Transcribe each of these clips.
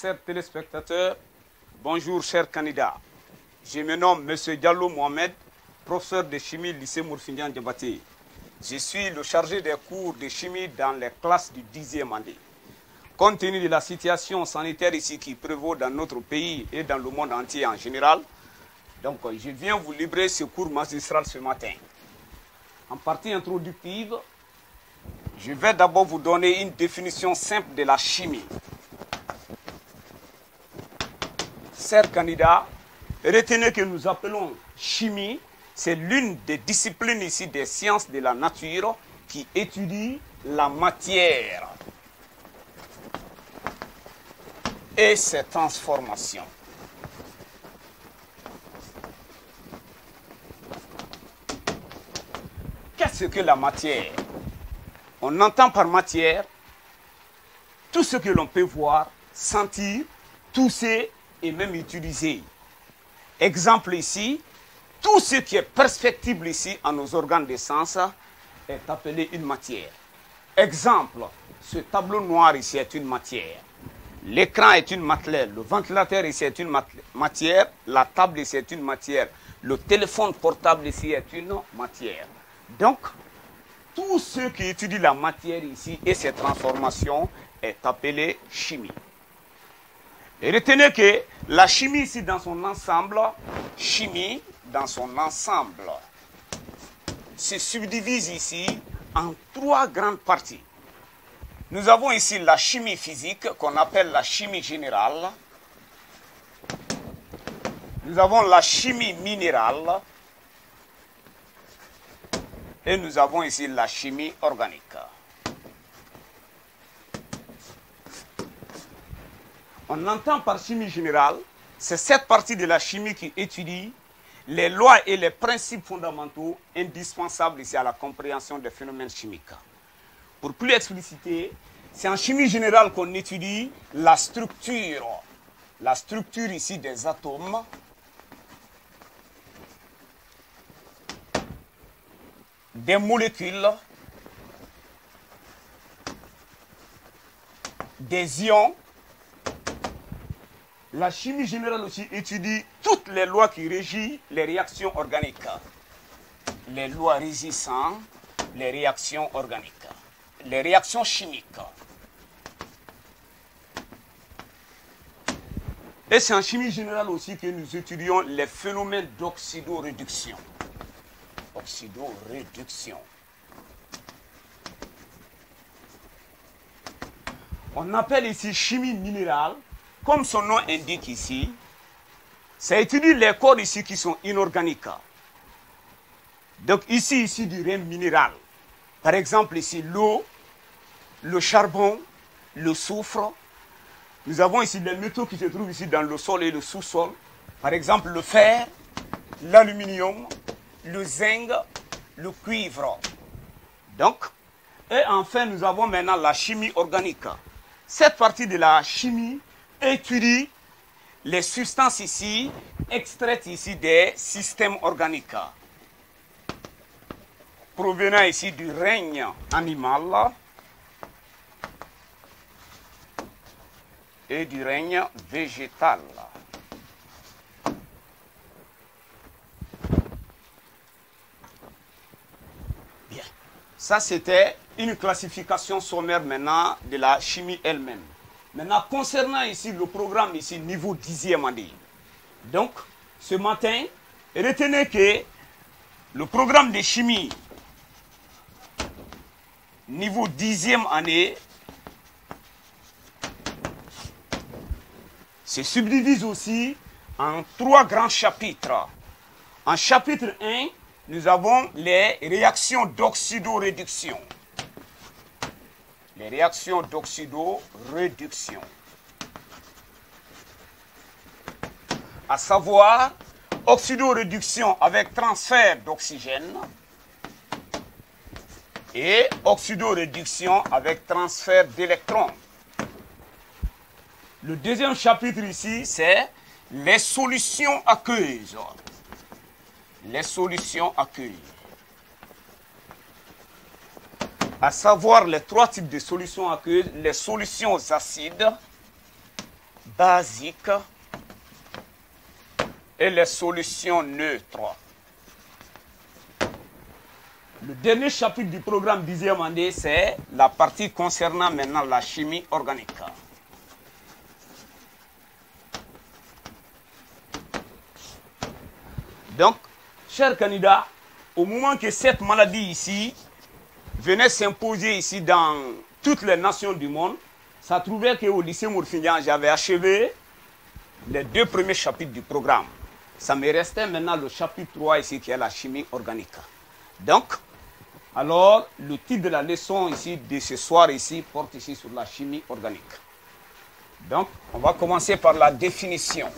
chers téléspectateurs, bonjour chers candidats. Je me nomme M. Diallo Mohamed, professeur de chimie lycée Mourfinian Diabaté. Je suis le chargé des cours de chimie dans les classes du 10e année. Compte tenu de la situation sanitaire ici qui prévaut dans notre pays et dans le monde entier en général, donc je viens vous livrer ce cours magistral ce matin. En partie introductive, je vais d'abord vous donner une définition simple de la chimie. Chers candidats, retenez que nous appelons chimie, c'est l'une des disciplines ici des sciences de la nature qui étudie la matière et ses transformations. Qu'est-ce que la matière? On entend par matière tout ce que l'on peut voir, sentir, toucher et même utiliser. Exemple ici, tout ce qui est perceptible ici en nos organes de sens est appelé une matière. Exemple, ce tableau noir ici est une matière. L'écran est une matière, le ventilateur ici est une matière, la table ici est une matière, le téléphone portable ici est une matière. Donc, tout ce qui étudie la matière ici et ses transformations est appelé chimie. Et retenez que la chimie ici dans son ensemble, se subdivise ici en trois grandes parties. Nous avons ici la chimie physique qu'on appelle la chimie générale. Nous avons la chimie minérale. Et nous avons ici la chimie organique. On entend par chimie générale, c'est cette partie de la chimie qui étudie les lois et les principes fondamentaux indispensables ici à la compréhension des phénomènes chimiques. Pour plus expliciter, c'est en chimie générale qu'on étudie la structure ici des atomes, des molécules, des ions. La chimie générale aussi étudie toutes les lois qui régissent les réactions organiques. Les lois régissant les réactions organiques, les réactions chimiques. Et c'est en chimie générale aussi que nous étudions les phénomènes d'oxydoréduction. Oxydoréduction. On appelle ici chimie minérale, comme son nom indique ici, ça étudie les corps ici qui sont inorganiques. Donc ici du rien minéral. Par exemple ici l'eau, le charbon, le soufre. Nous avons ici les métaux qui se trouvent ici dans le sol et le sous-sol. Par exemple le fer, l'aluminium, le zinc, le cuivre. Donc, et enfin nous avons maintenant la chimie organique. Cette partie de la chimie étudie les substances ici, extraites ici des systèmes organiques, provenant ici du règne animal et du règne végétal. Bien, ça c'était une classification sommaire maintenant de la chimie elle-même. Maintenant, concernant ici le programme ici niveau 10e année. Donc, ce matin, retenez que le programme de chimie niveau 10e année se subdivise aussi en trois grands chapitres. En chapitre 1, nous avons les réactions d'oxydoréduction. Les réactions d'oxydoréduction. À savoir, oxydoréduction avec transfert d'oxygène et oxydoréduction avec transfert d'électrons. Le deuxième chapitre ici, c'est les solutions aqueuses. Les solutions aqueuses. À savoir les trois types de solutions aqueuses, les solutions acides, basiques et les solutions neutres. Le dernier chapitre du programme 10e année, c'est la partie concernant maintenant la chimie organique. Donc, chers candidats, au moment que cette maladie ici venait s'imposer ici dans toutes les nations du monde, ça trouvait qu'au lycée Mourfinian, j'avais achevé les 2 premiers chapitres du programme. Ça me restait maintenant le chapitre 3 ici qui est la chimie organique. Donc, alors, le titre de la leçon ici de ce soir ici porte ici sur la chimie organique. Donc, on va commencer par la définition.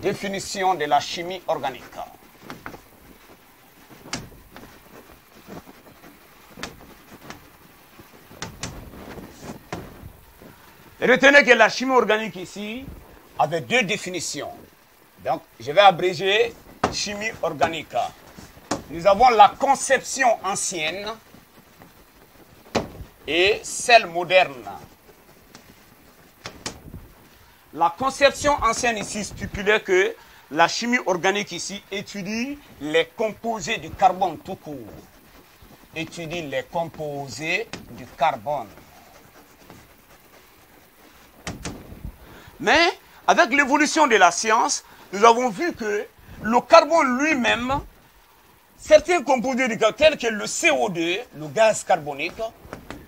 Définition de la chimie organique. Retenez que la chimie organique ici avait 2 définitions. Donc, je vais abréger chimie organique. Nous avons la conception ancienne et celle moderne. La conception ancienne ici stipulait que la chimie organique ici étudie les composés du carbone tout court. Étudie les composés du carbone. Mais avec l'évolution de la science, nous avons vu que le carbone lui-même, certains composés du carbone, tels que le CO2, le gaz carbonique,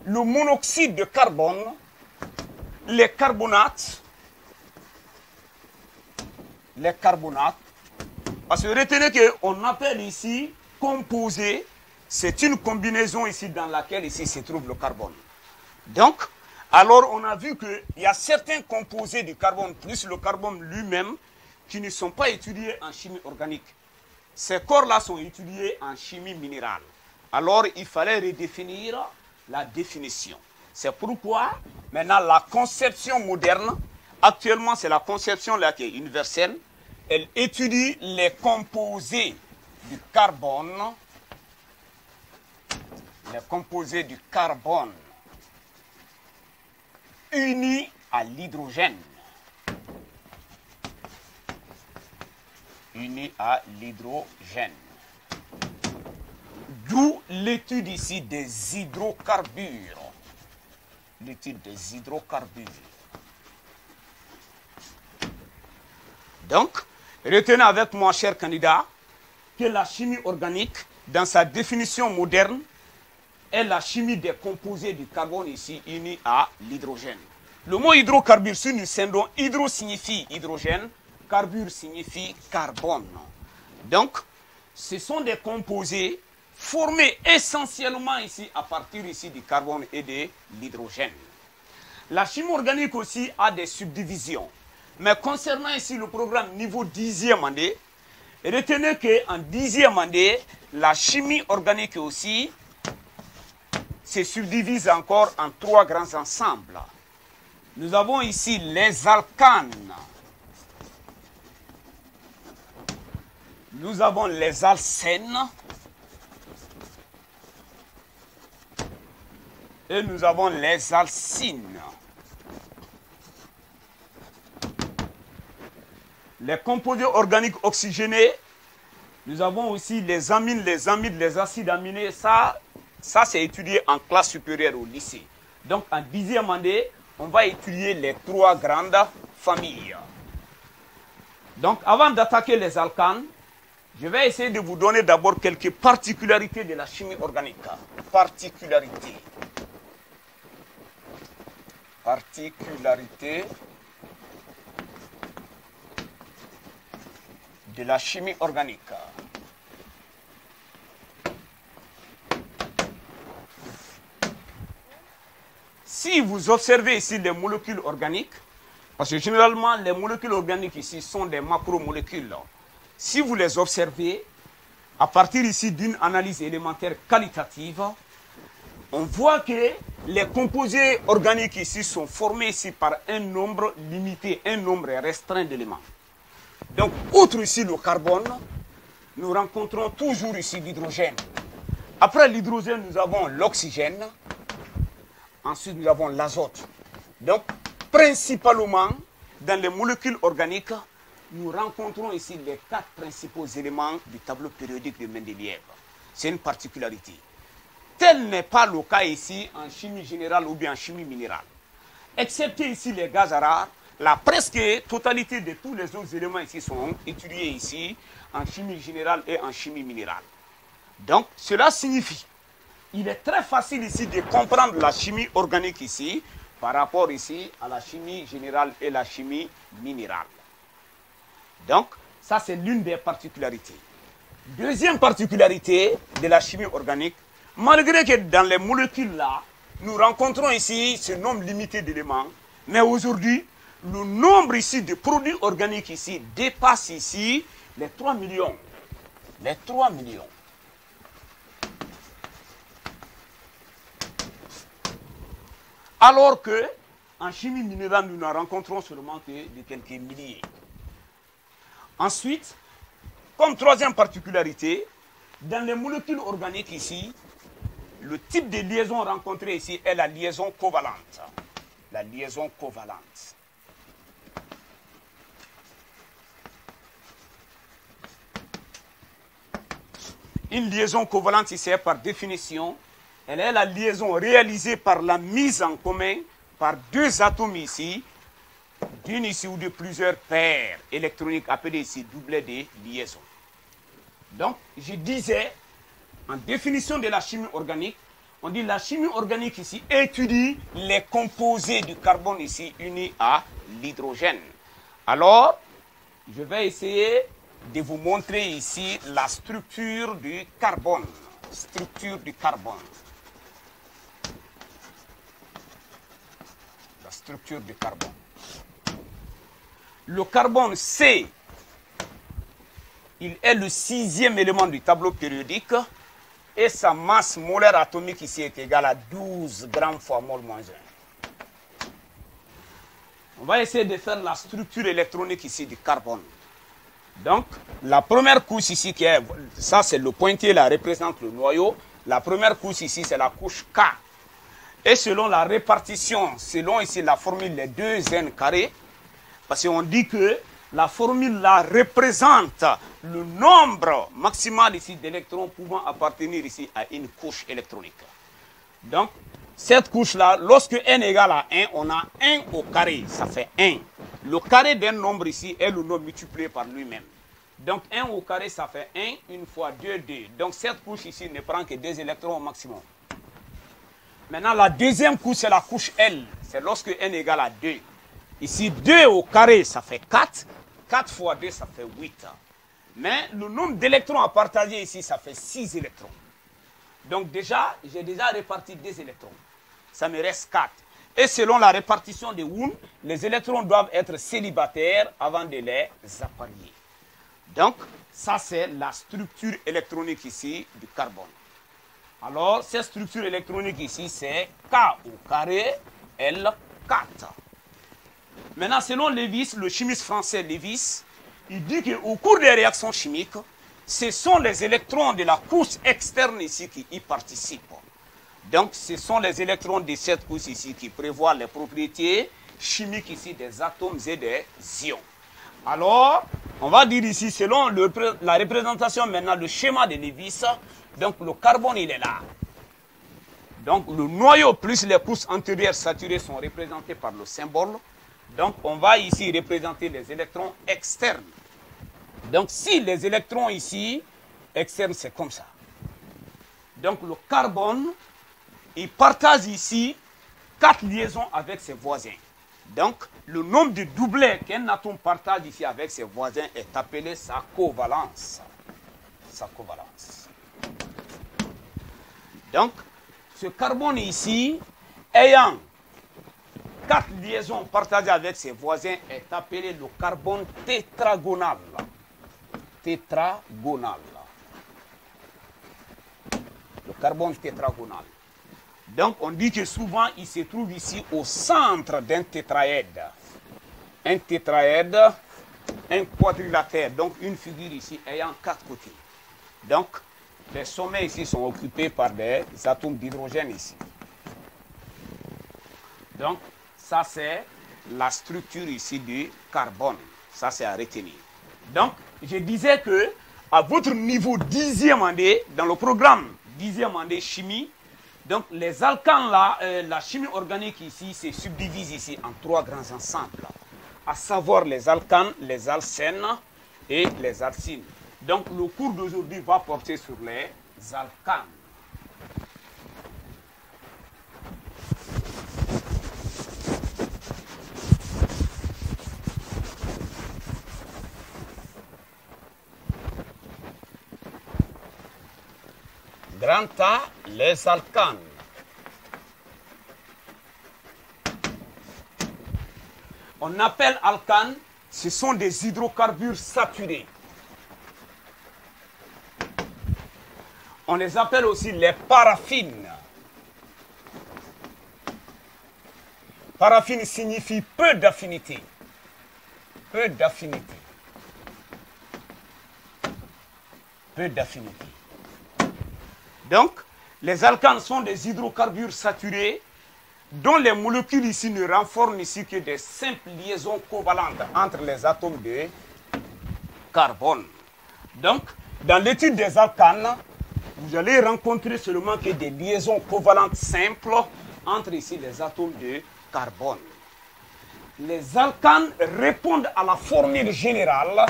le monoxyde de carbone, les carbonates, parce que retenez qu'on appelle ici composé, c'est une combinaison ici dans laquelle ici se trouve le carbone. Donc, alors on a vu qu'il y a certains composés du carbone, plus le carbone lui-même, qui ne sont pas étudiés en chimie organique. Ces corps-là sont étudiés en chimie minérale. Alors, il fallait redéfinir la définition. C'est pourquoi, maintenant, la conception moderne, actuellement, c'est la conception là qui est universelle. Elle étudie les composés du carbone, unis à l'hydrogène. D'où l'étude ici des hydrocarbures. Donc, retenez avec moi, chers candidats, que la chimie organique, dans sa définition moderne, est la chimie des composés du carbone ici unis à l'hydrogène. Le mot hydrocarbure, si nous scindons, hydro signifie hydrogène, carbure signifie carbone. Donc, ce sont des composés formés essentiellement ici à partir ici du carbone et de l'hydrogène. La chimie organique aussi a des subdivisions. Mais concernant ici le programme niveau 10e année, retenez qu'en 10e année, la chimie organique aussi se subdivise encore en 3 grands ensembles. Nous avons ici les alcanes. Nous avons les alcènes. Et nous avons les alcynes. Les composés organiques oxygénés, nous avons aussi les amines, les amides, les acides aminés. Ça c'est étudié en classe supérieure au lycée. Donc en 10e année, on va étudier les 3 grandes familles. Donc avant d'attaquer les alcanes, je vais essayer de vous donner d'abord quelques particularités de la chimie organique. Particularités de la chimie organique. Si vous observez ici les molécules organiques, parce que généralement les molécules organiques ici sont des macromolécules. Si vous les observez, à partir ici d'une analyse élémentaire qualitative, on voit que les composés organiques ici sont formés ici par un nombre limité, un nombre restreint d'éléments. Donc, outre ici le carbone, nous rencontrons toujours ici l'hydrogène. Après l'hydrogène, nous avons l'oxygène. Ensuite, nous avons l'azote. Donc, principalement, dans les molécules organiques, nous rencontrons ici les 4 principaux éléments du tableau périodique de Mendeleïev. C'est une particularité. Tel n'est pas le cas ici en chimie générale ou bien en chimie minérale. Excepté ici les gaz rares, la presque totalité de tous les autres éléments ici sont étudiés ici en chimie générale et en chimie minérale. Donc, cela signifie il est très facile ici de comprendre la chimie organique ici par rapport ici à la chimie générale et la chimie minérale. Donc, ça c'est l'une des particularités. Deuxième particularité de la chimie organique, malgré que dans les molécules là, nous rencontrons ici ce nombre limité d'éléments, mais aujourd'hui, le nombre ici de produits organiques ici dépasse ici les 3 millions. Les 3 millions. Alors que, en chimie minérale, nous n'en rencontrons seulement que de quelques milliers. Ensuite, comme troisième particularité, dans les molécules organiques ici, le type de liaison rencontrée ici est la liaison covalente. La liaison covalente. Une liaison covalente ici, par définition, elle est la liaison réalisée par la mise en commun par 2 atomes ici, d'une ici ou de plusieurs paires électroniques appelées ici doublets de liaison. Donc, je disais, en définition de la chimie organique, on dit la chimie organique ici étudie les composés du carbone ici unis à l'hydrogène. Alors, je vais essayer de vous montrer ici la structure du carbone. Structure du carbone. La structure du carbone. Le carbone, c'est, il est le 6e élément du tableau périodique et sa masse molaire atomique ici est égale à 12 grammes fois mol moins 1. On va essayer de faire la structure électronique ici du carbone. Donc, la première couche ici, qui est, ça c'est le pointier, là, représente le noyau. La première couche ici, c'est la couche K. Et selon la répartition, selon ici la formule, les 2n carrés, parce qu'on dit que la formule là représente le nombre maximal ici d'électrons pouvant appartenir ici à une couche électronique. Donc, cette couche-là, lorsque n égale à 1, on a 1 au carré, ça fait 1. Le carré d'un nombre ici est le nombre multiplié par lui-même. Donc 1 au carré, ça fait 1, 1 fois 2, 2. Donc cette couche ici ne prend que 2 électrons au maximum. Maintenant, la deuxième couche, c'est la couche L. C'est lorsque n égale à 2. Ici, 2 au carré, ça fait 4. 4 fois 2, ça fait 8. Mais le nombre d'électrons à partager ici, ça fait 6 électrons. Donc déjà, j'ai déjà réparti 2 électrons. Ça me reste 4. Et selon la répartition de Wundt, les électrons doivent être célibataires avant de les apparier. Donc, ça c'est la structure électronique ici du carbone. Alors, cette structure électronique ici, c'est K au carré, L4. Maintenant, selon Lewis, le chimiste français Lewis, il dit qu'au cours des réactions chimiques, ce sont les électrons de la couche externe ici qui y participent. Donc, ce sont les électrons de cette couche ici qui prévoient les propriétés chimiques ici des atomes et des ions. Alors, on va dire ici, selon la représentation maintenant, le schéma de Lewis, donc le carbone, il est là. Donc, le noyau plus les couches antérieures saturées sont représentés par le symbole. Donc, on va ici représenter les électrons externes. Donc, si les électrons ici, externes, c'est comme ça. Donc, le carbone, il partage ici 4 liaisons avec ses voisins. Donc, le nombre de doublets qu'un atome partage ici avec ses voisins est appelé sa covalence. Sa covalence. Donc, ce carbone ici, ayant 4 liaisons partagées avec ses voisins, est appelé le carbone tétragonal. Tétragonal. Le carbone tétragonal. Donc, on dit que souvent, il se trouve ici au centre d'un tétraèdre. Un tétraèdre, un quadrilatère, donc une figure ici ayant 4 côtés. Donc, les sommets ici sont occupés par des atomes d'hydrogène ici. Donc, ça c'est la structure ici du carbone. Ça c'est à retenir. Donc, je disais que à votre niveau 10e année, dans le programme 10e année chimie, donc les alcanes là, la chimie organique ici se subdivise ici en 3 grands ensembles, à savoir les alcanes, les alcènes et les alcynes. Donc le cours d'aujourd'hui va porter sur les alcanes. Grand A, les alcanes. On appelle alcanes, ce sont des hydrocarbures saturés. On les appelle aussi les paraffines. Paraffine signifie peu d'affinité. Peu d'affinité. Peu d'affinité. Donc, les alcanes sont des hydrocarbures saturés dont les molécules ici ne renforcent ici que des simples liaisons covalentes entre les atomes de carbone. Donc, dans l'étude des alcanes, vous allez rencontrer seulement que des liaisons covalentes simples entre ici les atomes de carbone. Les alcanes répondent à la formule générale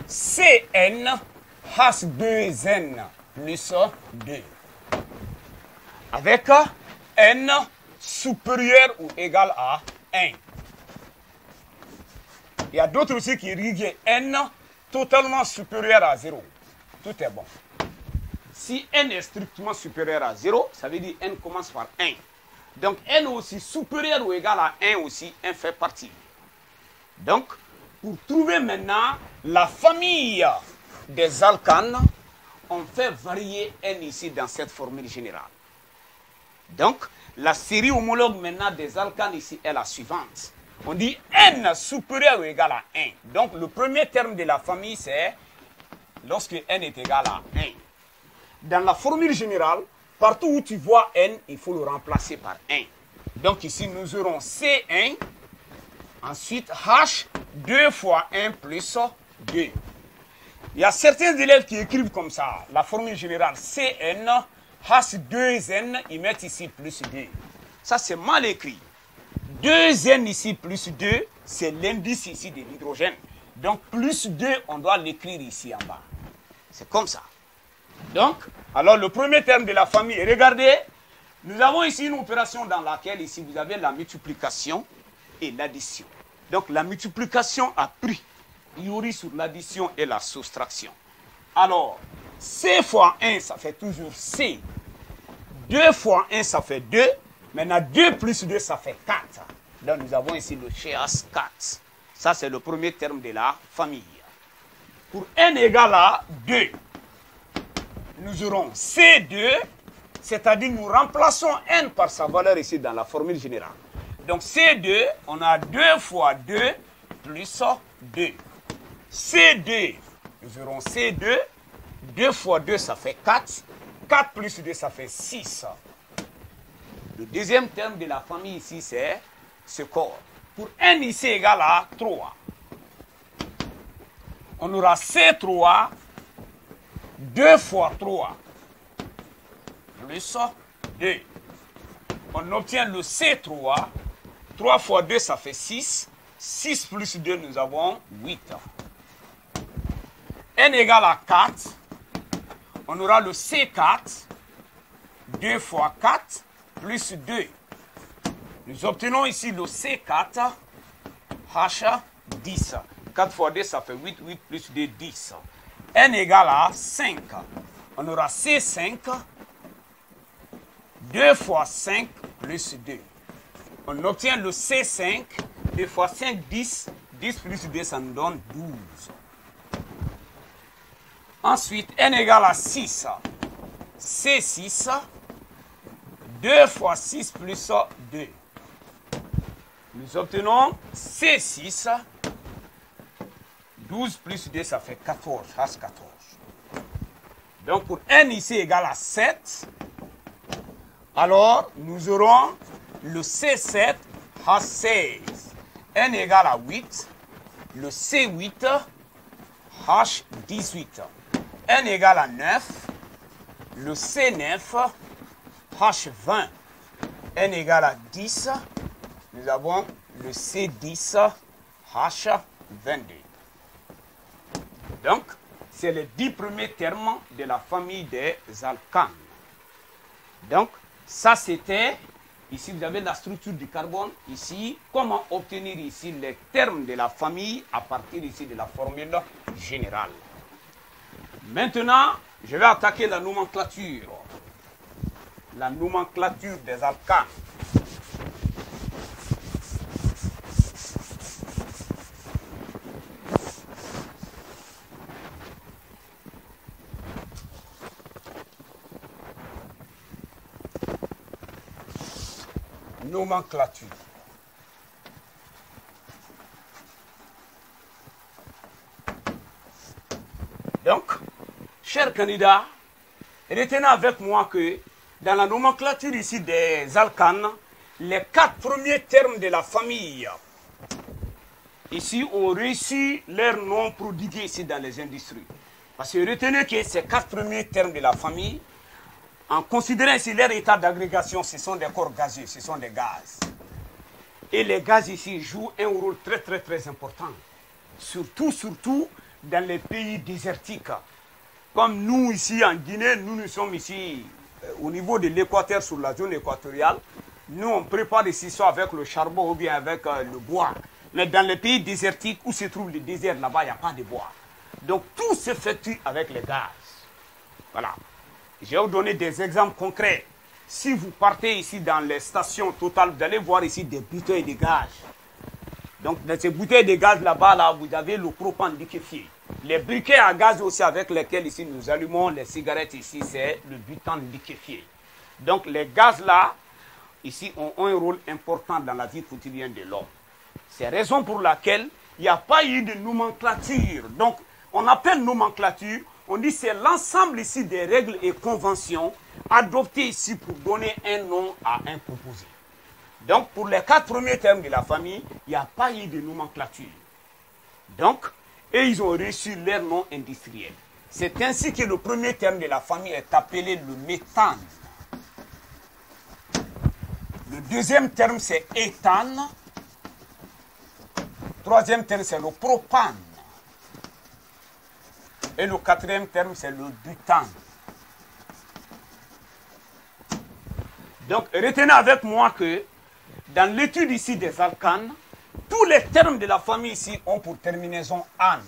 CnH2n plus 2 avec n supérieur ou égal à 1. Il y a d'autres aussi qui irriguent n totalement supérieur à 0. Tout est bon. Si n est strictement supérieur à 0, ça veut dire n commence par 1. Donc n aussi supérieur ou égal à 1 aussi, 1 fait partie. Donc, pour trouver maintenant la famille des alcanes, on fait varier n ici dans cette formule générale. Donc, la série homologue maintenant des alcanes ici est la suivante. On dit n supérieur ou égal à 1. Donc, le premier terme de la famille, c'est lorsque n est égal à 1. Dans la formule générale, partout où tu vois n, il faut le remplacer par 1. Donc, ici, nous aurons C1, ensuite H, 2 fois 1 plus 2. Il y a certains élèves qui écrivent comme ça, la formule générale Cn, H2n, ils mettent ici plus 2. Ça, c'est mal écrit. 2n ici plus 2, c'est l'indice ici de l'hydrogène. Donc, plus 2, on doit l'écrire ici en bas. C'est comme ça. Donc, alors le premier terme de la famille, regardez, nous avons ici une opération dans laquelle ici vous avez la multiplication et l'addition. Donc, la multiplication a pris priori sur l'addition et la soustraction. Alors, C fois 1, ça fait toujours C. 2 fois 1, ça fait 2. Maintenant, 2 plus 2, ça fait 4. Donc, nous avons ici le CH 4. Ça, c'est le premier terme de la famille. Pour n égale à 2, nous aurons C2, c'est-à-dire nous remplaçons n par sa valeur ici dans la formule générale. Donc, C2, on a 2 fois 2 plus 2. C2, nous aurons C2, 2 fois 2, ça fait 4. 4 plus 2, ça fait 6. Le deuxième terme de la famille ici, c'est ce corps. Pour n ici égal à 3, on aura C3, 2 fois 3, plus 2. On obtient le C3, 3 fois 2, ça fait 6. 6 plus 2, nous avons 8. N égale à 4, on aura le C4, 2 fois 4, plus 2. Nous obtenons ici le C4, H, 10. 4 fois 2, ça fait 8, 8 plus 2, 10. N égale à 5. On aura C5, 2 fois 5, plus 2. On obtient le C5, 2 fois 5, 10. 10 plus 2, ça nous donne 12. Ensuite, n égale à 6. C6, 2 fois 6 plus 2. Nous obtenons C6, 12 plus 2, ça fait 14, H14. Donc, pour n ici égale à 7, alors nous aurons le C7 H16. N égale à 8. Le C8 H18. N égale à 9. Le C9 H20. N égale à 10. Nous avons le C10 H22. Donc, c'est les 10 premiers termes de la famille des alcanes. Donc, ça c'était, ici vous avez la structure du carbone, ici, comment obtenir ici les termes de la famille à partir ici de la formule générale. Maintenant, je vais attaquer la nomenclature. La nomenclature des alcanes. Nomenclature. Donc, chers candidats, retenez avec moi que dans la nomenclature ici des alcanes, les 4 premiers termes de la famille ici ont reçu leur nom prodigué ici dans les industries. Parce que retenez que ces 4 premiers termes de la famille, en considérant ici leur état d'agrégation, ce sont des corps gazeux, ce sont des gaz. Et les gaz ici jouent un rôle très important. Surtout dans les pays désertiques. Comme nous ici en Guinée, nous sommes ici au niveau de l'équateur, sur la zone équatoriale. Nous on prépare ici soit avec le charbon ou bien avec le bois. Mais dans les pays désertiques où se trouve le désert, là-bas, il n'y a pas de bois. Donc tout s'effectue avec les gaz. Voilà. Je vais vous donner des exemples concrets. Si vous partez ici dans les stations Total, vous allez voir ici des bouteilles de gaz. Donc dans ces bouteilles de gaz là-bas, vous avez le propane liquéfié. Les briquets à gaz aussi avec lesquels ici nous allumons les cigarettes ici, c'est le butane liquéfié. Donc les gaz là, ici, ont un rôle important dans la vie quotidienne de l'homme. C'est la raison pour laquelle il n'y a pas eu de nomenclature. Donc on appelle nomenclature, on dit c'est l'ensemble ici des règles et conventions adoptées ici pour donner un nom à un composé. Donc pour les 4 premiers termes de la famille, il n'y a pas eu de nomenclature. Donc, et ils ont reçu leur nom industriel. C'est ainsi que le premier terme de la famille est appelé le méthane. Le deuxième terme c'est éthane. Troisième terme c'est le propane. Et le quatrième terme c'est le butane. Donc retenez avec moi que dans l'étude ici des alcanes, tous les termes de la famille ici ont pour terminaison ane.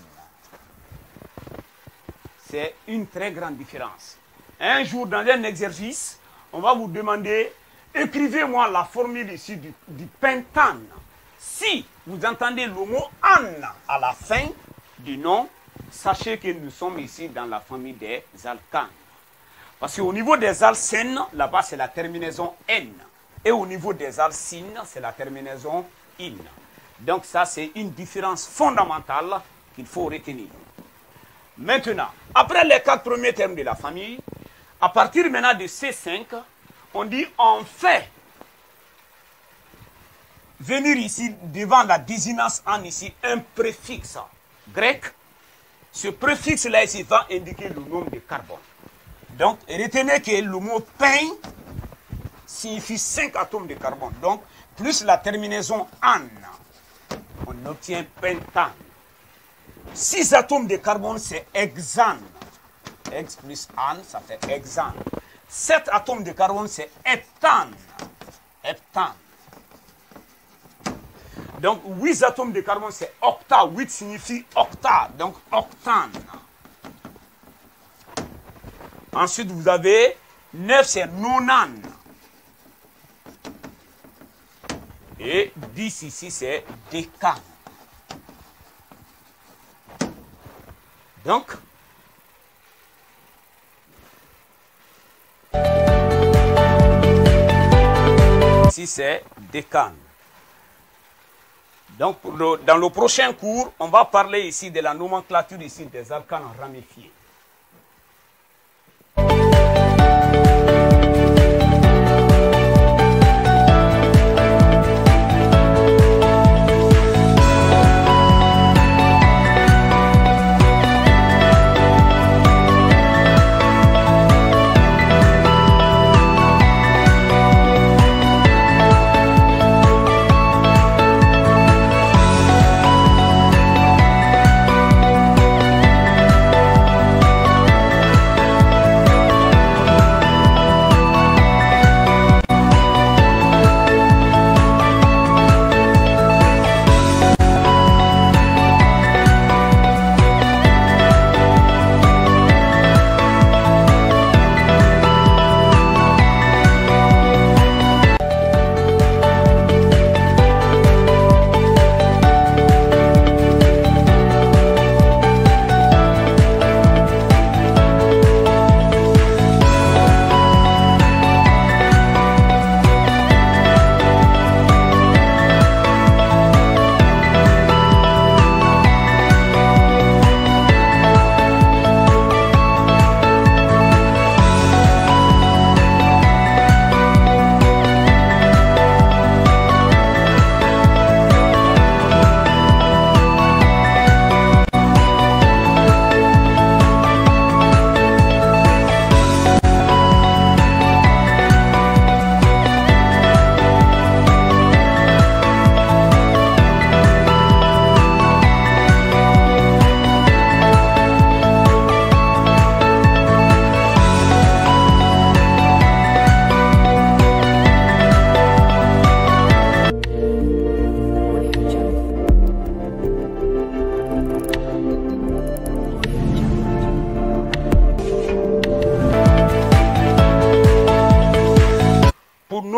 C'est une très grande différence. Un jour, dans un exercice, on va vous demander, écrivez-moi la formule ici du pentane. Si vous entendez le mot ane à la fin du nom, sachez que nous sommes ici dans la famille des alcanes. Parce qu'au niveau des alcènes, là-bas, c'est la terminaison N. Et au niveau des alcines, c'est la terminaison IN. Donc ça, c'est une différence fondamentale qu'il faut retenir. Maintenant, après les 4 premiers termes de la famille, à partir maintenant de C5, on dit on fait venir ici, devant la désignance en ici, un préfixe grec. Ce préfixe-là ici va indiquer le nombre de carbone. Donc, retenez que le mot pain signifie 5 atomes de carbone. Donc, plus la terminaison an, on obtient pentane. 6 atomes de carbone, c'est hexane. Hex plus an, ça fait hexane. 7 atomes de carbone, c'est heptane. Heptane. Donc, 8 atomes de carbone, c'est octa. 8 signifie octa, donc octane. Ensuite, vous avez 9, c'est nonane. Et 10 ici, c'est décane. Donc, ici, c'est décane. Donc, dans le prochain cours, on va parler ici de la nomenclature ici des alcanes ramifiés.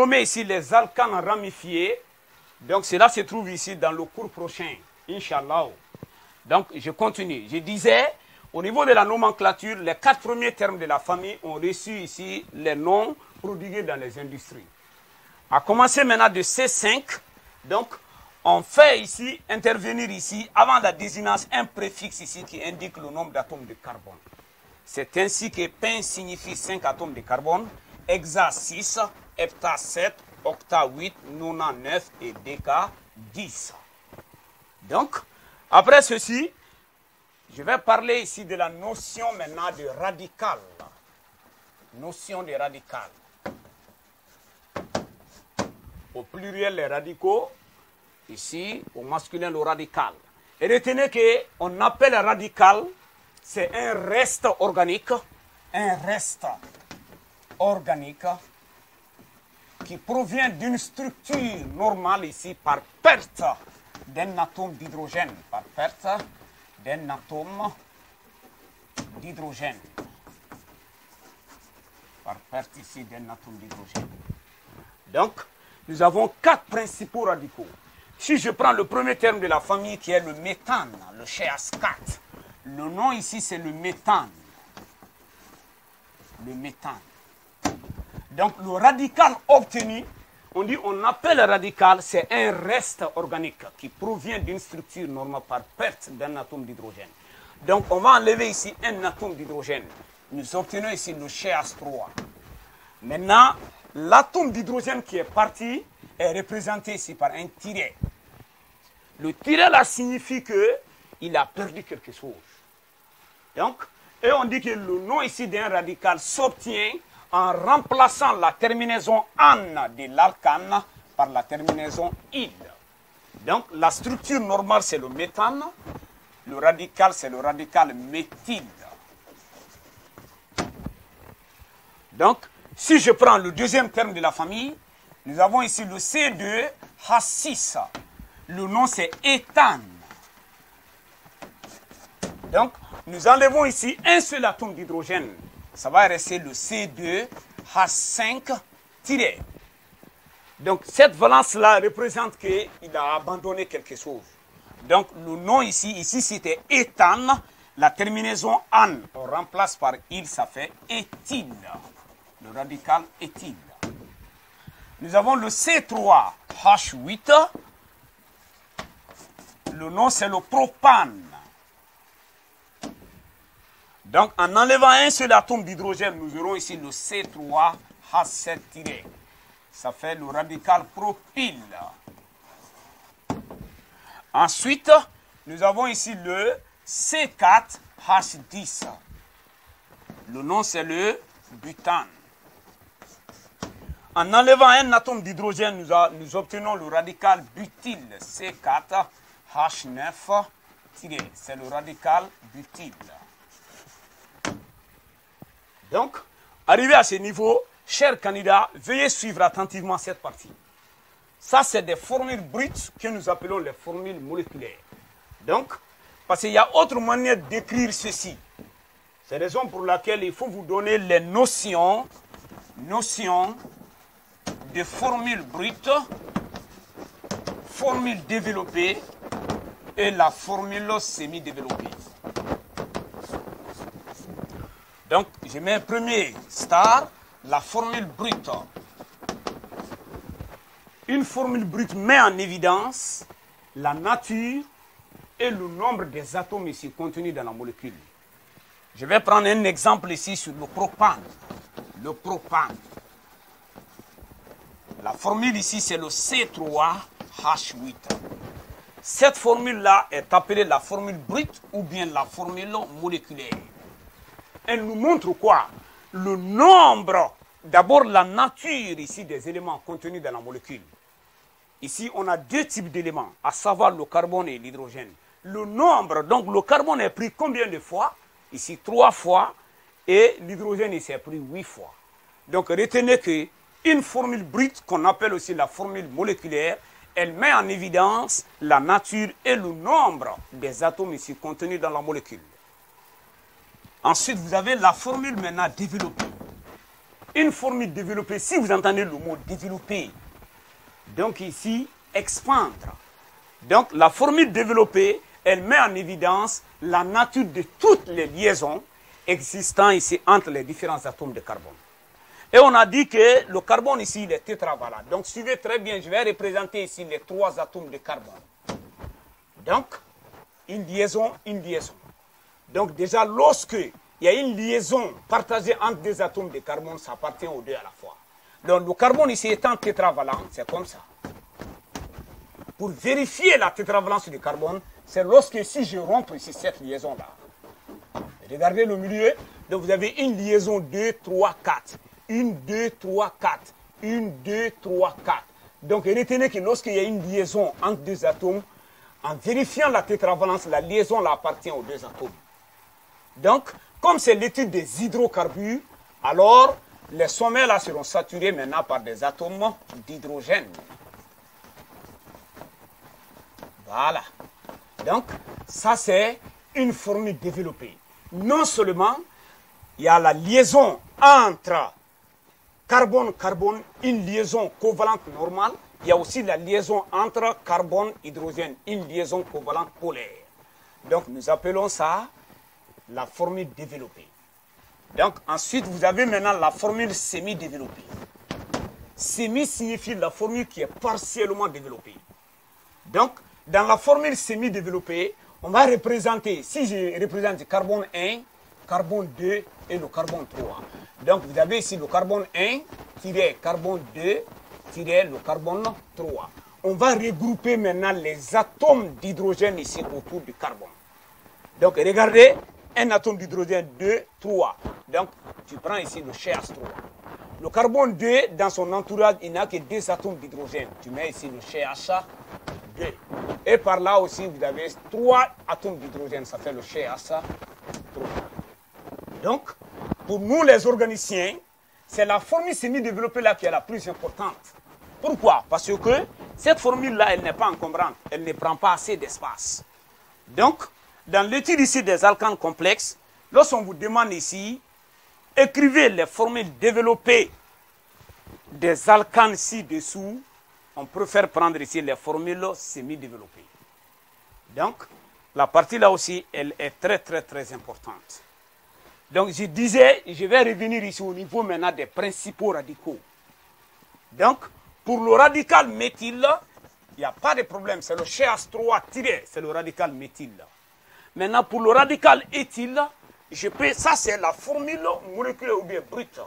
nommer ici les alcanes ramifiés. Donc cela se trouve ici dans le cours prochain, Inch'Allah. Donc je continue. Je disais, au niveau de la nomenclature, les 4 premiers termes de la famille ont reçu ici les noms prodigués dans les industries. À commencer maintenant de C5, donc on fait ici, intervenir ici, avant la désignance, un préfixe ici qui indique le nombre d'atomes de carbone. C'est ainsi que pent signifie 5 atomes de carbone, hexa 6, hepta 7, octa 8, nona 9 et déca 10. Donc, après ceci, je vais parler ici de la notion maintenant de radical. Notion de radical. Au pluriel, les radicaux. Ici, au masculin, le radical. Et retenez qu'on appelle radical, c'est un reste organique. Un reste organique qui provient d'une structure normale ici par perte d'un atome d'hydrogène. Par perte d'un atome d'hydrogène. Par perte ici d'un atome d'hydrogène. Donc, nous avons 4 principaux radicaux. Si je prends le premier terme de la famille qui est le méthane, le CH4, le nom ici c'est le méthane. Le méthane. Donc le radical obtenu, on appelle radical, c'est un reste organique qui provient d'une structure normale par perte d'un atome d'hydrogène. Donc on va enlever ici un atome d'hydrogène. Nous obtenons ici le CH3. Maintenant, l'atome d'hydrogène qui est parti est représenté ici par un tiret. Le tiret là signifie qu'il a perdu quelque chose. Donc, et on dit que le nom ici d'un radical s'obtient en remplaçant la terminaison an de l'alcane par la terminaison il. Donc, la structure normale c'est le méthane, le radical c'est le radical méthyle. Donc, si je prends le deuxième terme de la famille, nous avons ici le C2H6. Le nom c'est éthane. Donc, nous enlevons ici un seul atome d'hydrogène. Ça va rester le C2H5-. Donc, cette valence-là représente qu'il a abandonné quelque chose. Donc, le nom ici c'était éthane. La terminaison an, on remplace par il, ça fait éthyle. Le radical éthyle. Nous avons le C3H8. Le nom c'est le propane. Donc en enlevant un seul atome d'hydrogène, nous aurons ici le C3H7-. Ça fait le radical propyle. Ensuite, nous avons ici le C4H10. Le nom c'est le butane. En enlevant un atome d'hydrogène, nous obtenons le radical butyle, C4H9-. C'est le radical butyle. Donc, arrivé à ce niveau, chers candidats, veuillez suivre attentivement cette partie. Ça, c'est des formules brutes que nous appelons les formules moléculaires. Donc, parce qu'il y a autre manière d'écrire ceci. C'est la raison pour laquelle il faut vous donner les notions de formules brutes, formules développées et la formule semi-développée. Donc, je mets un premier star, la formule brute. Une formule brute met en évidence la nature et le nombre des atomes ici contenus dans la molécule. Je vais prendre un exemple ici sur le propane. Le propane. La formule ici, c'est le C3H8. Cette formule-là est appelée la formule brute ou bien la formule moléculaire. Elle nous montre quoi? Le nombre, d'abord la nature ici des éléments contenus dans la molécule. Ici, on a 2 types d'éléments, à savoir le carbone et l'hydrogène. Le nombre, donc le carbone est pris combien de fois? Ici, 3 fois, et l'hydrogène ici est pris 8 fois. Donc, retenez qu'une formule brute, qu'on appelle aussi la formule moléculaire, elle met en évidence la nature et le nombre des atomes ici contenus dans la molécule. Ensuite, vous avez la formule maintenant développée. Une formule développée, si vous entendez le mot développer, donc ici, expandre. Donc la formule développée, elle met en évidence la nature de toutes les liaisons existant ici entre les différents atomes de carbone. Et on a dit que le carbone ici, il est tétravalent. Donc suivez très bien, je vais représenter ici les 3 atomes de carbone. Donc, une liaison, une liaison. Donc déjà, lorsque il y a une liaison partagée entre 2 atomes de carbone, ça appartient aux 2 à la fois. Donc le carbone ici étant tétravalent, c'est comme ça. Pour vérifier la tétravalence du carbone, c'est lorsque si je rompe ici cette liaison-là. Regardez le milieu, donc vous avez une liaison 2, 3, 4. 1, 2, 3, 4. 1, 2, 3, 4. Donc retenez que lorsqu'il y a une liaison entre 2 atomes, en vérifiant la tétravalence, la liaison là appartient aux 2 atomes. Donc, comme c'est l'étude des hydrocarbures, alors les sommets là seront saturés maintenant par des atomes d'hydrogène. Voilà. Donc, ça c'est une formule développée. Non seulement, il y a la liaison entre carbone-carbone, une liaison covalente normale, il y a aussi la liaison entre carbone-hydrogène, une liaison covalente polaire. Donc, nous appelons ça la formule développée. Donc, ensuite, vous avez maintenant la formule semi-développée. Semi signifie la formule qui est partiellement développée. Donc, dans la formule semi-développée, on va représenter, si je représente carbone 1, carbone 2 et le carbone 3. Donc, vous avez ici le carbone 1, carbone 2, le carbone 3. On va regrouper maintenant les atomes d'hydrogène ici autour du carbone. Donc, regardez, un atome d'hydrogène 2, 3. Donc, tu prends ici le CH3. Le carbone 2, dans son entourage, il n'a que 2 atomes d'hydrogène. Tu mets ici le CH2. Et par là aussi, vous avez 3 atomes d'hydrogène. Ça fait le CH3. Donc, pour nous les organiciens, c'est la formule semi-développée là qui est la plus importante. Pourquoi? Parce que cette formule-là, elle n'est pas encombrante. Elle ne prend pas assez d'espace. Donc, dans l'étude ici des alcanes complexes, lorsqu'on vous demande ici, écrivez les formules développées des alcanes ci-dessous, on préfère prendre ici les formules semi-développées. Donc, la partie là aussi, elle est très, très, très importante. Donc, je disais, je vais revenir ici au niveau maintenant des principaux radicaux. Donc, pour le radical méthyle, il n'y a pas de problème, c'est le CH3 tiré, c'est le radical méthyle. Maintenant, pour le radical éthyle, je peux, ça c'est la formule moléculaire ou bien brute.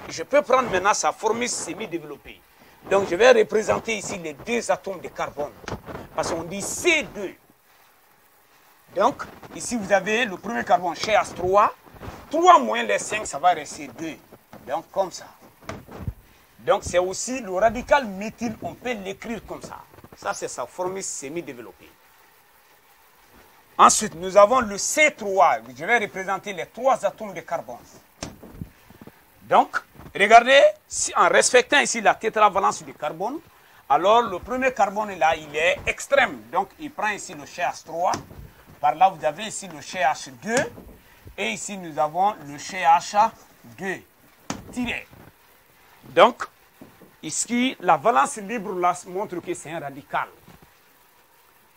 Je peux prendre maintenant sa formule semi-développée. Donc, je vais représenter ici les 2 atomes de carbone. Parce qu'on dit C2. Donc, ici vous avez le premier carbone CH3. 3 moins les 5, ça va rester 2. Donc, comme ça. Donc, c'est aussi le radical méthyle, on peut l'écrire comme ça. Ça, c'est sa formule semi-développée. Ensuite, nous avons le C3. Je vais représenter les 3 atomes de carbone. Donc, regardez, en respectant ici la tétravalence du carbone, alors le premier carbone là, il est extrême. Donc, il prend ici le CH3. Par là, vous avez ici le CH2. Et ici, nous avons le CH2 tiré. Donc, ici, la valence libre là montre que c'est un radical.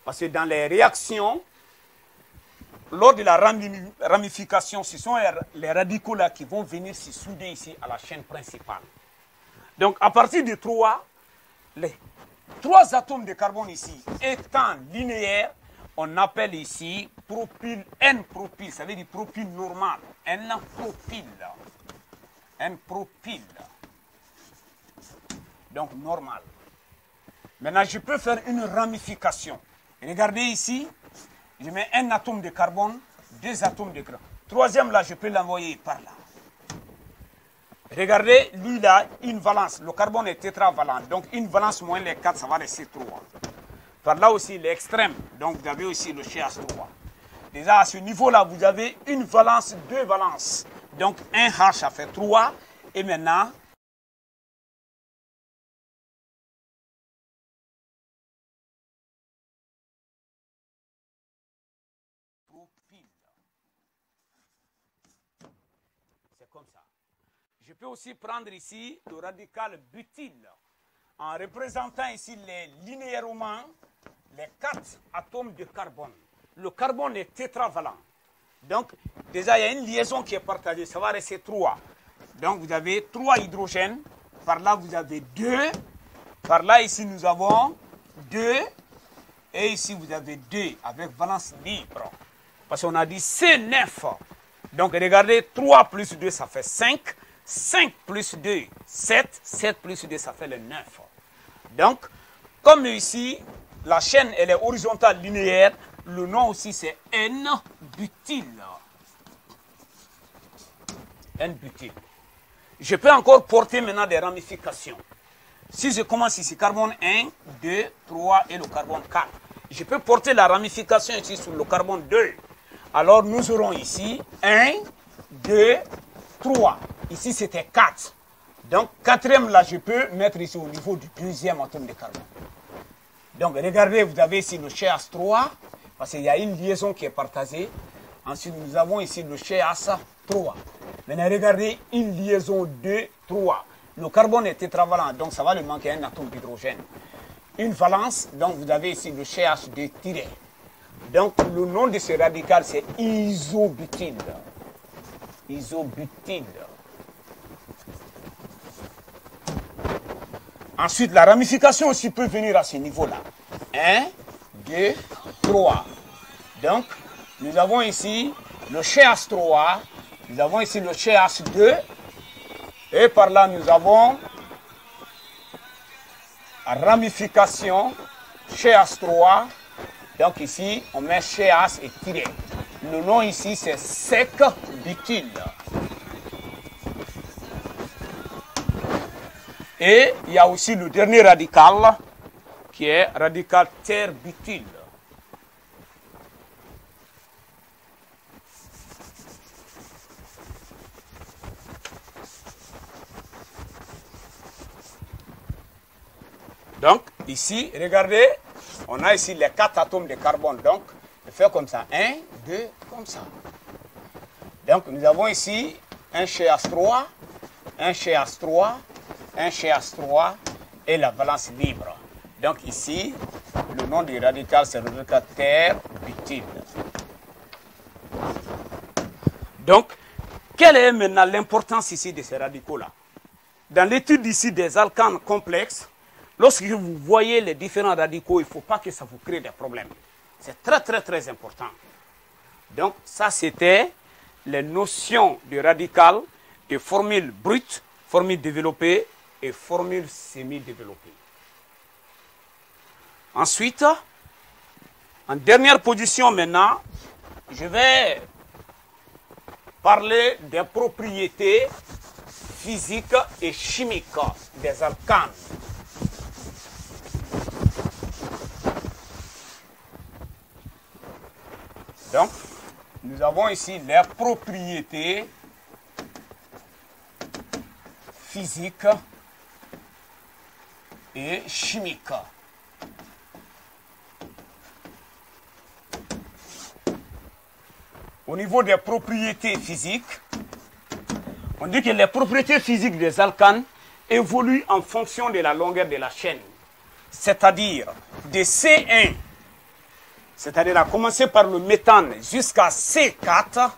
Parce que dans les réactions, lors de la ramification, ce sont les radicaux là qui vont venir se souder ici à la chaîne principale. Donc, à partir de 3, les 3 atomes de carbone ici étant linéaires, on appelle ici propyle, N-propyle, ça veut dire propyle normal, N-propyle. N-propyle. Donc, normal. Maintenant, je peux faire une ramification. Regardez ici, je mets un atome de carbone, 2 atomes de carbone. Troisième, là, je peux l'envoyer par là. Regardez, lui, là, une valence. Le carbone est tétravalent. Donc, une valence moins les 4, ça va rester 3. Par là aussi, l'extrême. Donc, vous avez aussi le CH3. Déjà, à ce niveau-là, vous avez une valence, 2 valences. Donc, un H, ça fait 3. Et maintenant, c'est comme ça. Je peux aussi prendre ici le radical butyle en représentant ici linéairement les 4 atomes de carbone. Le carbone est tétravalent. Donc, déjà, il y a une liaison qui est partagée. Ça va rester 3. Donc, vous avez 3 hydrogènes. Par là, vous avez 2. Par là, ici, nous avons 2. Et ici, vous avez 2 avec valence libre. Parce qu'on a dit C9. Donc, regardez, 3 plus 2, ça fait 5. 5 plus 2, 7. 7 plus 2, ça fait le 9. Donc, comme ici, la chaîne, elle est horizontale linéaire, le nom aussi, c'est N-butyle. N-butyle. Je peux encore porter maintenant des ramifications. Si je commence ici, carbone 1, 2, 3 et le carbone 4. Je peux porter la ramification ici sur le carbone 2. Alors, nous aurons ici 1, 2, 3. Ici, c'était 4. Donc, quatrième, là, je peux mettre ici au niveau du deuxième atome de carbone. Donc, regardez, vous avez ici le CH3, parce qu'il y a une liaison qui est partagée. Ensuite, nous avons ici le CH3. Maintenant, regardez, une liaison 2, 3. Le carbone est tétravalent, donc ça va lui manquer un atome d'hydrogène. Une valence, donc vous avez ici le CH2 tiré. Donc, le nom de ce radical, c'est isobutyle. Isobutyle. Ensuite, la ramification aussi peut venir à ce niveau-là. 1, 2, 3. Donc, nous avons ici le CH3, nous avons ici le CH2, et par là, nous avons la ramification CH3. Donc ici, on met CH et tiré. Le nom ici, c'est sec-butyle. Et il y a aussi le dernier radical, qui est radical terre-butyle. Donc, ici, regardez, on a ici les 4 atomes de carbone. Donc, je fais comme ça. 1, 2, comme ça. Donc, nous avons ici un CH3, un CH3, un CH3 et la valence libre. Donc, ici, le nom du radical, c'est le radical terre-butyle. Donc, quelle est maintenant l'importance ici de ces radicaux-là? Dans l'étude ici des alcanes complexes, lorsque vous voyez les différents radicaux, il ne faut pas que ça vous crée des problèmes. C'est très, très, très important. Donc, ça, c'était les notions de radical, de formules brutes, formules développées et formules semi-développées. Ensuite, en dernière position maintenant, je vais parler des propriétés physiques et chimiques des alcanes. Donc, nous avons ici les propriétés physiques et chimiques. Au niveau des propriétés physiques, on dit que les propriétés physiques des alcanes évoluent en fonction de la longueur de la chaîne. C'est-à-dire de C1, c'est-à-dire à commencer par le méthane jusqu'à C4,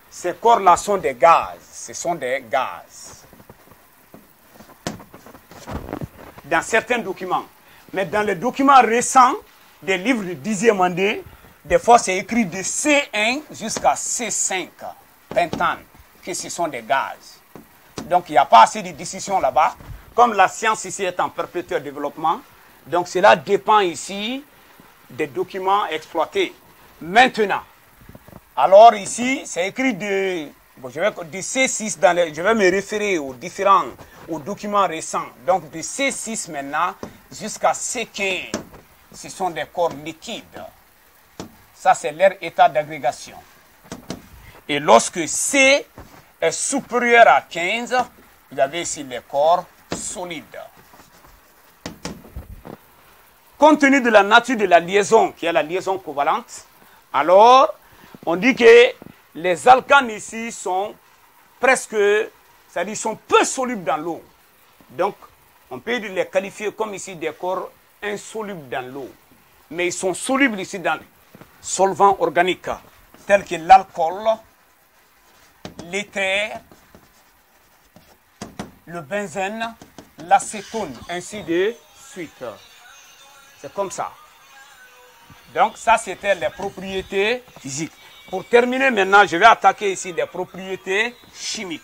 ces corps-là sont des gaz. Ce sont des gaz. Dans certains documents. Mais dans les documents récents des livres du 10e année, des fois c'est écrit de C1 jusqu'à C5, pentane, que ce sont des gaz. Donc il n'y a pas assez de décisions là-bas. Comme la science ici est en perpétuel développement, donc cela dépend ici des documents exploités. Maintenant, alors ici, c'est écrit de C6, je vais me référer aux documents récents. Donc de C6 maintenant jusqu'à C15, ce sont des corps liquides. Ça, c'est leur état d'agrégation. Et lorsque C est supérieur à 15, vous avez ici les corps solides. Compte tenu de la nature de la liaison, qui est la liaison covalente, alors on dit que les alcanes ici sont presque c'est-à-dire sont peu solubles dans l'eau. Donc, on peut les qualifier comme ici des corps insolubles dans l'eau. Mais ils sont solubles ici dans les solvants organiques, tels que l'alcool, l'éther, le benzène, l'acétone, ainsi de suite. C'est comme ça. Donc, ça, c'était les propriétés physiques. Pour terminer maintenant, je vais attaquer ici les propriétés chimiques.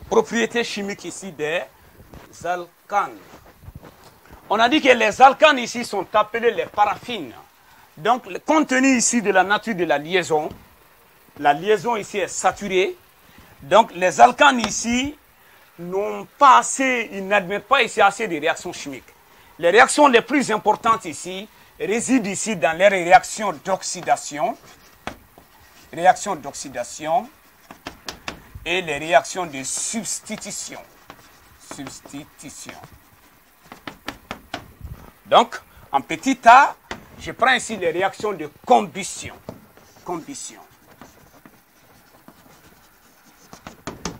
Propriétés chimiques ici des alcanes. On a dit que les alcanes ici sont appelés les paraffines. Donc, le contenu ici de la nature de la liaison ici est saturée. Donc, les alcanes ici n'ont pas assez, ils n'admettent pas ici assez de réactions chimiques. Les réactions les plus importantes ici résident ici dans les réactions d'oxydation et les réactions de substitution. Donc, en petit a, je prends ici les réactions de combustion.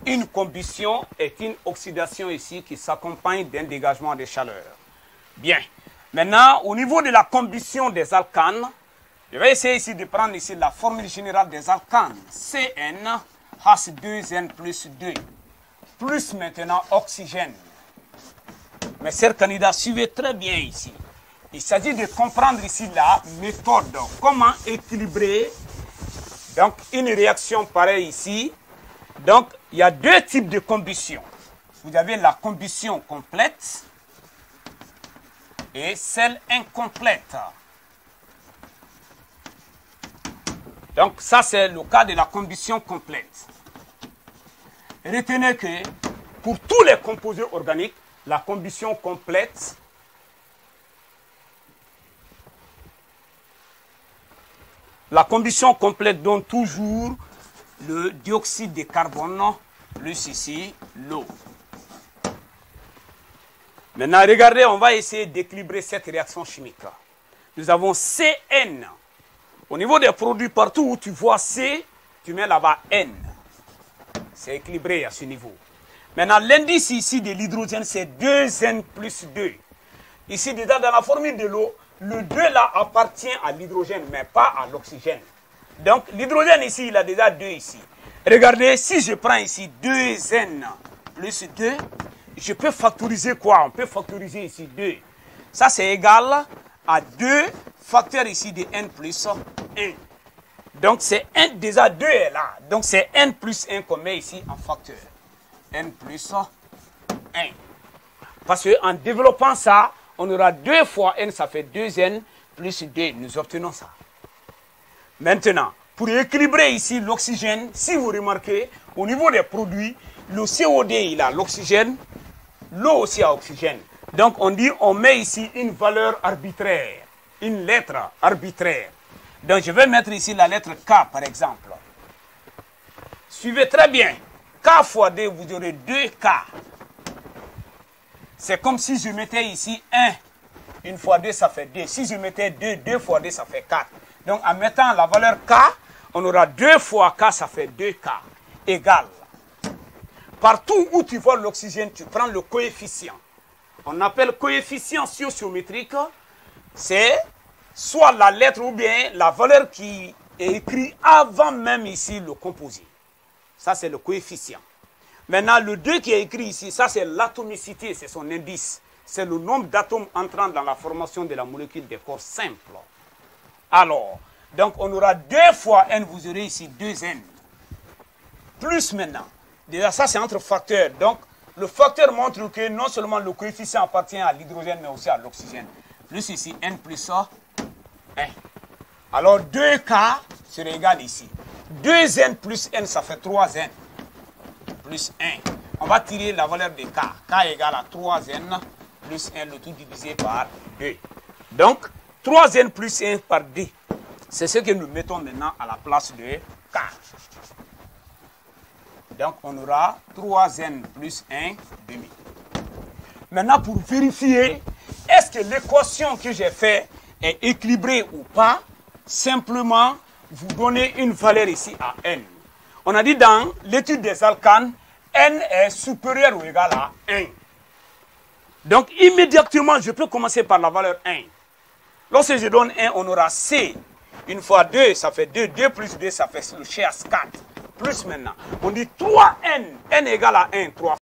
Une combustion est une oxydation ici qui s'accompagne d'un dégagement de chaleur. Bien. Maintenant, au niveau de la combustion des alcanes, je vais essayer ici de prendre ici la formule générale des alcanes. CN H2N plus 2. Plus maintenant oxygène. Mes chers candidats, suivez très bien ici. Il s'agit de comprendre ici la méthode. Comment équilibrer donc une réaction pareille ici. Donc, il y a deux types de combustion. Vous avez la combustion complète et celle incomplète. Donc, ça, c'est le cas de la combustion complète. Retenez que pour tous les composés organiques, la combustion complète donne toujours le dioxyde de carbone plus ici l'eau. Maintenant, regardez, on va essayer d'équilibrer cette réaction chimique. Nous avons CN. Au niveau des produits, partout où tu vois C, tu mets là-bas N. C'est équilibré à ce niveau. Maintenant, l'indice ici de l'hydrogène, c'est 2N plus 2. Ici, déjà, dans la formule de l'eau, le 2 là appartient à l'hydrogène, mais pas à l'oxygène. Donc, l'hydrogène ici, il a déjà 2 ici. Regardez, si je prends ici 2N plus 2, je peux factoriser quoi? On peut factoriser ici 2. Ça, c'est égal à 2 facteurs ici de N plus 1. Donc, c'est N, déjà 2 est là. Donc, c'est N plus 1 qu'on met ici en facteur. N plus 1. Parce qu'en développant ça, on aura 2 fois N, ça fait 2N plus 2. Nous obtenons ça. Maintenant, pour équilibrer ici l'oxygène, si vous remarquez, au niveau des produits, le COD, il a l'oxygène, l'eau aussi a oxygène. Donc, on dit, on met ici une valeur arbitraire, une lettre arbitraire. Donc, je vais mettre ici la lettre K, par exemple. Suivez très bien. K fois D, vous aurez 2K. C'est comme si je mettais ici 1. 1 fois 2, ça fait 2. Si je mettais 2, 2 fois 2, ça fait 4. Donc, en mettant la valeur K, on aura 2 fois K, ça fait 2K. Égal. Partout où tu vois l'oxygène, tu prends le coefficient. On appelle coefficient stoichiométrique. C'est soit la lettre ou bien la valeur qui est écrite avant même ici le composé. Ça, c'est le coefficient. Maintenant, le 2 qui est écrit ici, ça, c'est l'atomicité, c'est son indice. C'est le nombre d'atomes entrant dans la formation de la molécule des corps simples. Alors, donc, on aura 2 fois N, vous aurez ici 2N. Plus maintenant. Déjà, ça, c'est entre facteurs. Donc, le facteur montre que non seulement le coefficient appartient à l'hydrogène, mais aussi à l'oxygène. Plus ici, N plus 1. Alors, 2K serait égal ici. 2N plus N, ça fait 3N. Plus 1. On va tirer la valeur de K. K égale à 3N plus 1, le tout divisé par 2. Donc, 3N plus 1 par 2. C'est ce que nous mettons maintenant à la place de K. Donc, on aura 3N plus 1 demi. Maintenant, pour vérifier, est-ce que l'équation que j'ai faite est équilibrée ou pas, simplement, vous donnez une valeur ici à n. On a dit dans l'étude des alcanes, n est supérieur ou égal à 1. Donc, immédiatement, je peux commencer par la valeur 1. Lorsque je donne 1, on aura C. Une fois 2, ça fait 2. 2 plus 2, ça fait le chasse 4. Plus maintenant. On dit 3n. n égale à 1. 3